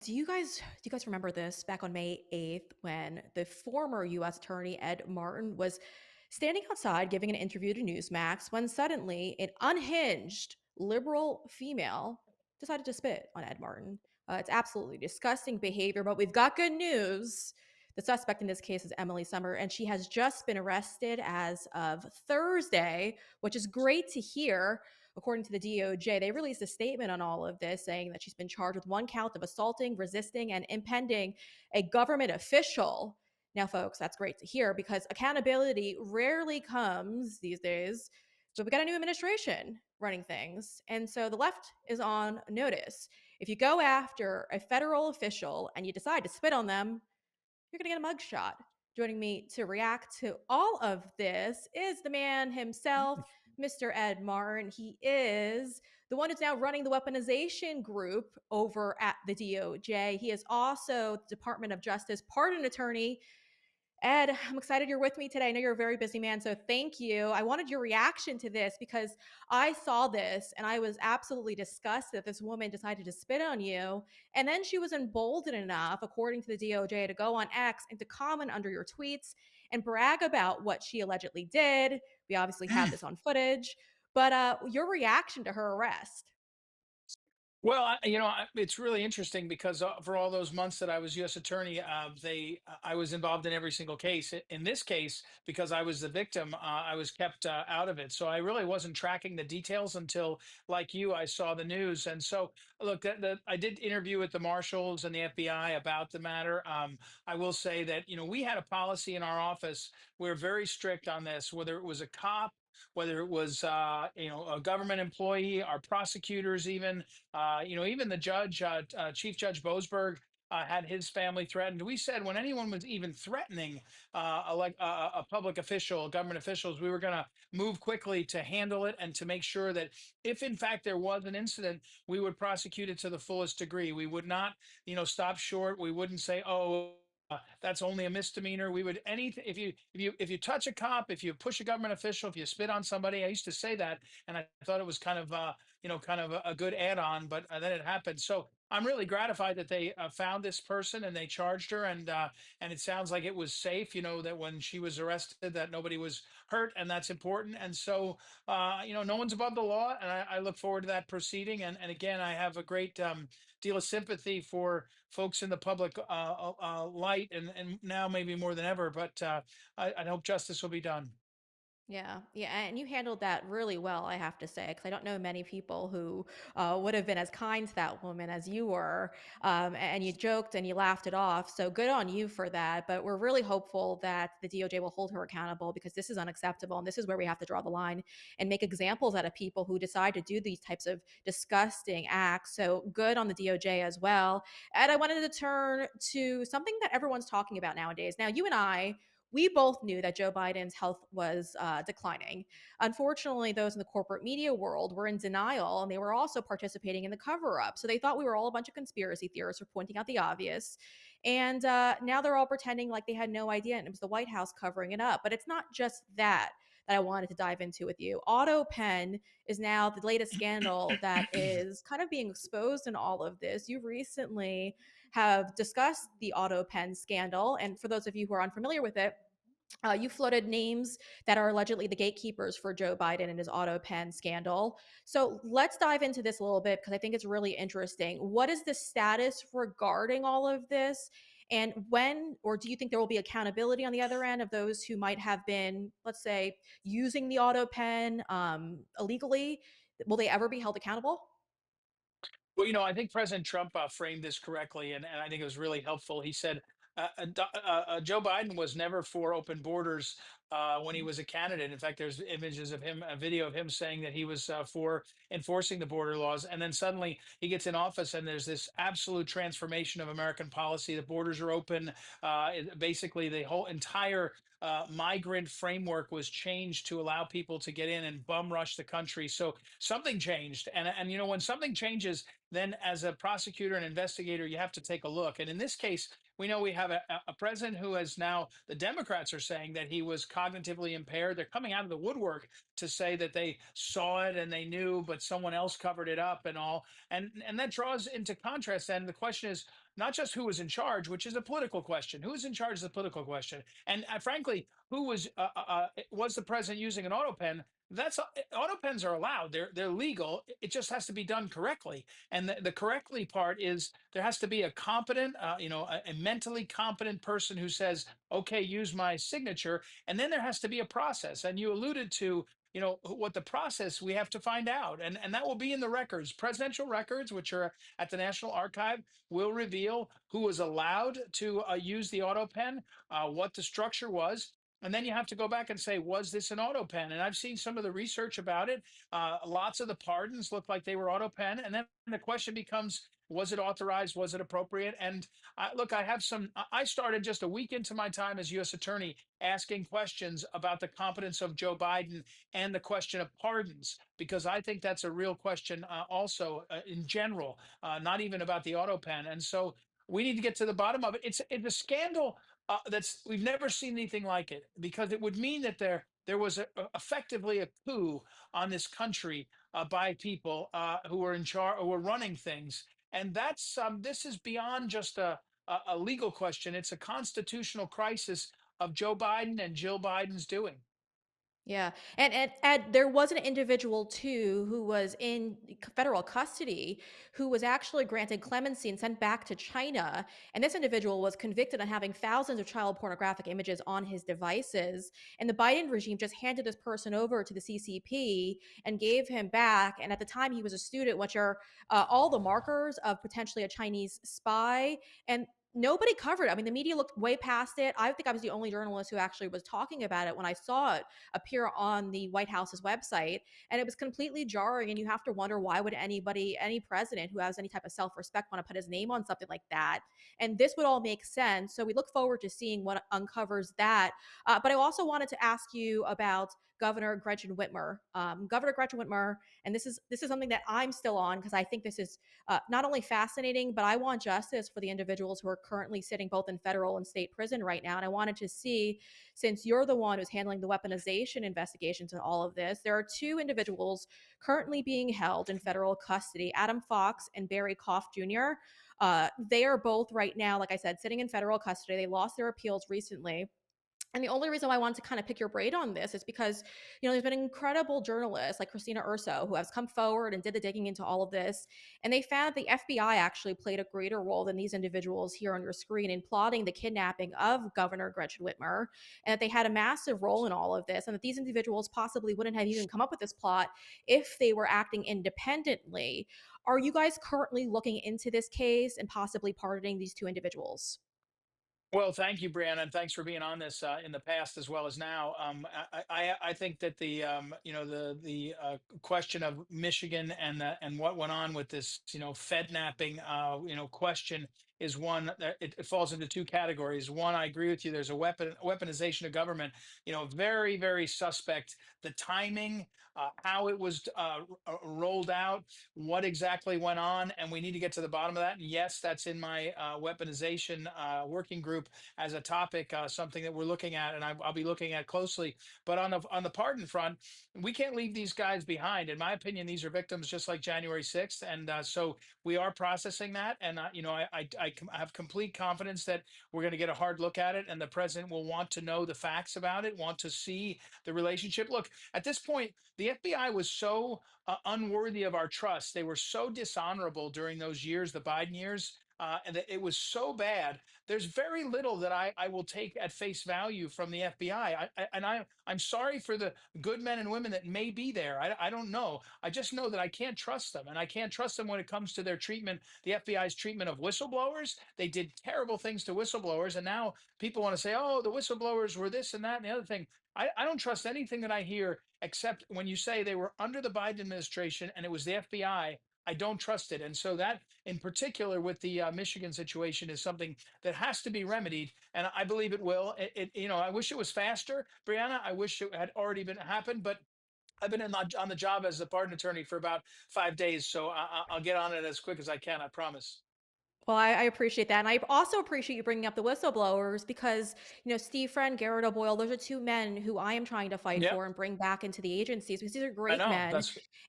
Do you guys remember this back on May 8th when the former US attorney Ed Martin was standing outside giving an interview to Newsmax when suddenly an unhinged liberal female decided to spit on Ed Martin. It's absolutely disgusting behavior, but we've got good news. The suspect in this case is Emily Summer, and she has just been arrested as of Thursday, which is great to hear. According to the DOJ, they released a statement on all of this saying that she's been charged with one count of assaulting, resisting, and impeding a government official. Now, folks, that's great to hear because accountability rarely comes these days. But we got a new administration running things. And so the left is on notice. If you go after a federal official and you decide to spit on them, you're going to get a mugshot. Joining me to react to all of this is the man himself, Mr. Ed Martin. He is the one who's now running the weaponization group over at the DOJ. He is also the Department of Justice pardon attorney. Ed, I'm excited you're with me today. I know you're a very busy man, so thank you. I wanted your reaction to this because I saw this and I was absolutely disgusted that this woman decided to spit on you. And then she was emboldened enough, according to the DOJ, to go on X and to comment under your tweets and brag about what she allegedly did. We obviously have this on footage, but your reaction to her arrest. Well, it's really interesting because for all those months that I was U.S. attorney, I was involved in every single case. In this case, because I was the victim, I was kept out of it. So I really wasn't tracking the details until, like you, I saw the news. And so, look, I did interview with the marshals and the FBI about the matter. I will say that we had a policy in our office. We're very strict on this, whether it was a cop, whether it was a government employee, our prosecutors, even the judge, Chief Judge Boasberg, had his family threatened. We said when anyone was even threatening a public official, government officials, we were going to move quickly to handle it and to make sure that if in fact there was an incident, we would prosecute it to the fullest degree. We would not, stop short. We wouldn't say, oh. That's only a misdemeanor. We would anything if you touch a cop, if you push a government official, if you spit on somebody. I used to say that, and I thought it was kind of a good add-on, but then it happened. So I'm really gratified that they found this person and they charged her, and it sounds like it was safe. That when she was arrested, that nobody was hurt, and that's important. And so, no one's above the law, and I look forward to that proceeding. And again, I have a great deal of sympathy for folks in the public light, and now maybe more than ever. But I hope justice will be done. Yeah, yeah, and you handled that really well, I have to say, because I don't know many people who would have been as kind to that woman as you were. And you joked and you laughed it off, so good on you for that. But we're really hopeful that the DOJ will hold her accountable because this is unacceptable, and this is where we have to draw the line and make examples out of people who decide to do these types of disgusting acts. So good on the DOJ as well. And I wanted to turn to something that everyone's talking about nowadays. Now, you and I we both knew that Joe Biden's health was declining. Unfortunately, those in the corporate media world were in denial and they were also participating in the cover up. So they thought we were all a bunch of conspiracy theorists for pointing out the obvious. And now they're all pretending like they had no idea and it was the White House covering it up. But it's not just that I wanted to dive into with you. AutoPen is now the latest scandal that is kind of being exposed in all of this. You recently have discussed the AutoPen scandal. And for those of you who are unfamiliar with it, you floated names that are allegedly the gatekeepers for Joe Biden and his AutoPen scandal. So let's dive into this a little bit because I think it's really interesting. What is the status regarding all of this? And when, or do you think there will be accountability on the other end of those who might have been, let's say, using the AutoPen illegally? Will they ever be held accountable? Well, I think President Trump framed this correctly, and I think it was really helpful. He said Joe Biden was never for open borders when he was a candidate. In fact, there's images of him, a video of him saying that he was for enforcing the border laws. And then suddenly he gets in office, and there's this absolute transformation of American policy. The borders are open. Basically, the whole entire migrant framework was changed to allow people to get in and bum rush the country. So something changed, and when something changes, then as a prosecutor and investigator, you have to take a look. And in this case, we know we have a president who has now, the Democrats are saying that he was cognitively impaired. They're coming out of the woodwork to say that they saw it and they knew, but someone else covered it up and all. And that draws into contrast. And the question is, not just who was in charge, which is a political question. Who is in charge is a political question. And frankly, who was the president using an auto pen? Auto pens are allowed. They're legal. It just has to be done correctly. And the correctly part is there has to be a competent, a mentally competent person who says, "Okay, use my signature." And then there has to be a process. And you alluded to, what the process we have to find out, and that will be in the records. Presidential records, which are at the National Archive, will reveal who was allowed to use the auto pen, what the structure was. And then you have to go back and say, was this an auto pen? And I've seen some of the research about it. Lots of the pardons look like they were auto pen. And then the question becomes, was it authorized? Was it appropriate? And look, I have some. I started just a week into my time as U.S. Attorney asking questions about the competence of Joe Biden and the question of pardons, because I think that's a real question also in general, not even about the auto pen. And so we need to get to the bottom of it. It's a scandal that's we've never seen anything like it, because it would mean that there was effectively a coup on this country by people who were in charge or were running things. And that's this is beyond just a legal question. It's a constitutional crisis of Joe Biden and Jill Biden's doing. Yeah, and there was an individual too who was in federal custody who was actually granted clemency and sent back to China. And this individual was convicted on having thousands of child pornographic images on his devices. And the Biden regime just handed this person over to the CCP and gave him back. And at the time, he was a student, which are all the markers of potentially a Chinese spy. And nobody covered it. I mean, the media looked way past it. I think I was the only journalist who actually was talking about it when I saw it appear on the White House's website. And it was completely jarring. And you have to wonder, why would anybody, any president who has any type of self respect, want to put his name on something like that? And this would all make sense. So we look forward to seeing what uncovers that. But I also wanted to ask you about Governor Gretchen Whitmer. Governor Gretchen Whitmer, and this is something that I'm still on because I think this is not only fascinating, but I want justice for the individuals who are currently sitting both in federal and state prison right now. And I wanted to see, since you're the one who's handling the weaponization investigations and all of this, there are two individuals currently being held in federal custody, Adam Fox and Barry Koff Jr. They are both right now, like I said, sitting in federal custody. They lost their appeals recently. And the only reason why I wanted to kind of pick your brain on this is because, there's been incredible journalists like Christina Urso who has come forward and did the digging into all of this. And they found the FBI actually played a greater role than these individuals here on your screen in plotting the kidnapping of Governor Gretchen Whitmer, and that they had a massive role in all of this, and that these individuals possibly wouldn't have even come up with this plot if they were acting independently. Are you guys currently looking into this case and possibly pardoning these two individuals? Well, thank you, Brianna, and thanks for being on this in the past as well as now. I think that the question of Michigan and what went on with this Fednapping question is one that it falls into two categories. One, I agree with you. There's a weaponization of government. Very very suspect. The timing, how it was rolled out, what exactly went on, and we need to get to the bottom of that. And yes, that's in my weaponization working group as a topic, something that we're looking at, and I'll be looking at closely. But on the pardon front, we can't leave these guys behind. In my opinion, these are victims just like January 6th, and so we are processing that. And I have complete confidence that we're going to get a hard look at it, and the president will want to know the facts about it, want to see the relationship. Look, at this point, the FBI was so unworthy of our trust. They were so dishonorable during those years, the Biden years. And that it was so bad. There's very little that I will take at face value from the FBI. I'm sorry for the good men and women that may be there. I don't know. I just know that I can't trust them, and I can't trust them when it comes to their treatment, the FBI's treatment of whistleblowers. They did terrible things to whistleblowers, and now people want to say, "Oh, the whistleblowers were this and that and the other thing." I don't trust anything that I hear, except when you say they were under the Biden administration and it was the FBI. I don't trust it. And so that in particular with the Michigan situation is something that has to be remedied. And I believe it will. I wish it was faster, Brianna. I wish it had already been happened, but I've been on the job as a pardon attorney for about 5 days. So I'll get on it as quick as I can. I promise. Well, I appreciate that. And I also appreciate you bringing up the whistleblowers because, Steve Friend, Garrett O'Boyle, those are two men who I am trying to fight Yep, for and bring back into the agencies because these are I great know. men.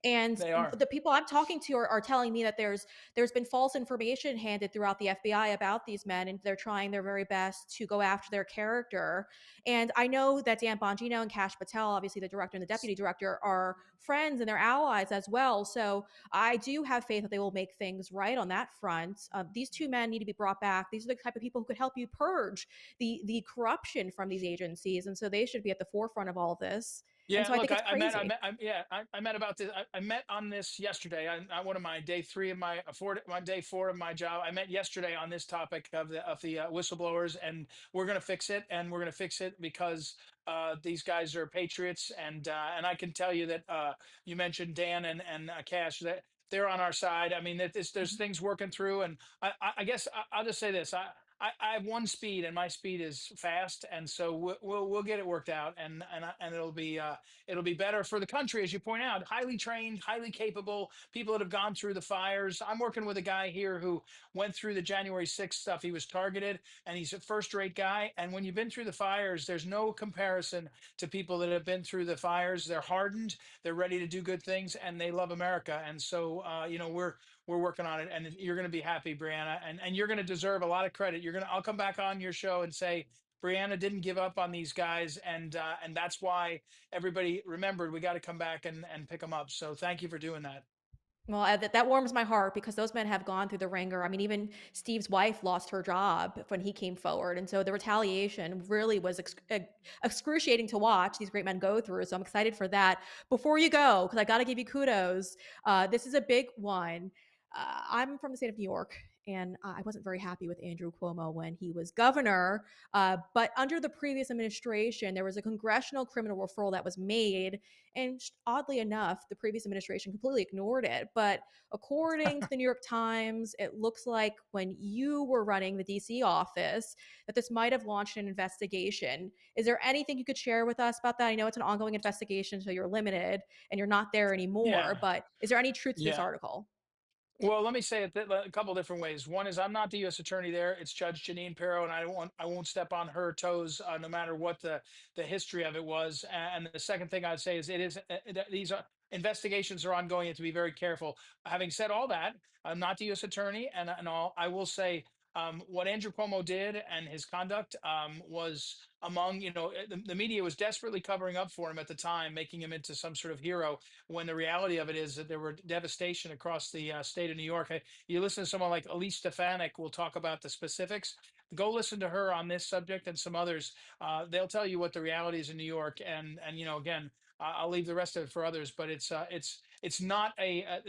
And They are. the people I'm talking to are telling me that there's been false information handed throughout the FBI about these men, and they're trying their very best to go after their character. And I know that Dan Bongino and Kash Patel, obviously the director and the deputy director, are friends and they're allies as well. So I do have faith that they will make things right on that front. These two men need to be brought back. These are the type of people who could help you purge the corruption from these agencies, and so they should be at the forefront of all of this. And Yeah, so I look, think it's crazy. I met about this. I met on this yesterday. I one of my day three of my day four of my job. I met yesterday on this topic of the whistleblowers, and we're going to fix it. And we're going to fix it because these guys are patriots, and I can tell you that you mentioned Dan and Cash, that they're on our side. I mean, there's things working through, and I guess I'll just say this. I have one speed, and my speed is fast, and so we'll get it worked out, and it'll be better for the country, as you point out. Highly trained, highly capable people that have gone through the fires. I'm working with a guy here who went through the January 6th stuff. He was targeted, and he's a first-rate guy. And when you've been through the fires, there's no comparison to people that have been through the fires. They're hardened, they're ready to do good things, and they love America. And so, we're working on it, and you're going to be happy, Brianna, and you're going to deserve a lot of credit. I'll come back on your show and say Brianna didn't give up on these guys, and that's why everybody remembered we got to come back and pick them up. So thank you for doing that. Well, that warms my heart because those men have gone through the ringer. I mean, even Steve's wife lost her job when he came forward. And so the retaliation really was excruciating to watch these great men go through. So I'm excited for that. Before you go, because I got to give you kudos, this is a big one. I'm from the state of New York, and I wasn't very happy with Andrew Cuomo when he was governor. But under the previous administration, there was a congressional criminal referral that was made, and oddly enough, the previous administration completely ignored it. But according to the New York Times, it looks like when you were running the DC office, that this might have launched an investigation. Is there anything you could share with us about that? I know it's an ongoing investigation, so you're limited and you're not there anymore. Yeah, But is there any truth to this yeah. article? Well, let me say it a couple different ways. One is I'm not the U.S. attorney there; it's Judge Janine Pirro, and I won't step on her toes, no matter what the history of it was. And the second thing I'd say is these investigations are ongoing, and to be very careful. Having said all that, I'm not the U.S. attorney, and all I will say. What Andrew Cuomo did and his conduct was among, the media was desperately covering up for him at the time, making him into some sort of hero, when the reality of it is that there were devastation across the state of New York. You listen to someone like Elise Stefanik will talk about the specifics. Go listen to her on this subject and some others. They'll tell you what the reality is in New York. And again, I'll leave the rest of it for others. But it's not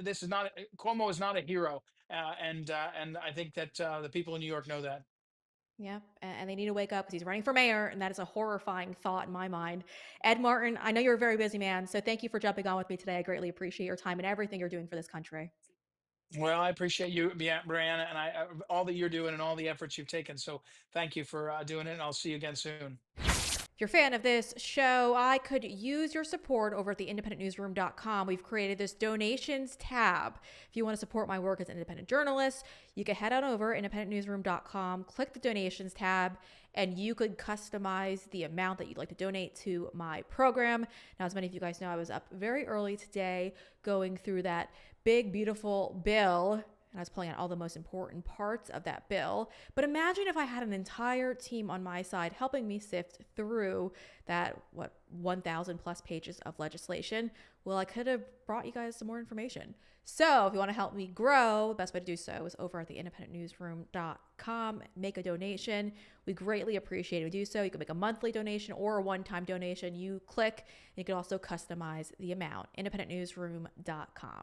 this is not Cuomo is not a hero, and I think that the people in New York know that. Yeah, and they need to wake up because he's running for mayor, and that is a horrifying thought in my mind. Ed Martin, I know you're a very busy man, so thank you for jumping on with me today. I greatly appreciate your time and everything you're doing for this country. Well, I appreciate you, Brianna, and all that you're doing and all the efforts you've taken. So thank you for doing it, and I'll see you again soon. If you're a fan of this show, I could use your support over at theindependentnewsroom.com. We've created this donations tab. If you want to support my work as an independent journalist, you can head on over independentnewsroom.com, click the donations tab, and you could customize the amount that you'd like to donate to my program. Now, as many of you guys know, I was up very early today going through that big, beautiful bill, and I was pulling out all the most important parts of that bill. But imagine if I had an entire team on my side helping me sift through that, 1,000 plus pages of legislation. Well, I could have brought you guys some more information. So if you want to help me grow, the best way to do so is over at theindependentnewsroom.com. Make a donation. We greatly appreciate it. We do so. You can make a monthly donation or a one-time donation. You click, and you can also customize the amount. Independentnewsroom.com.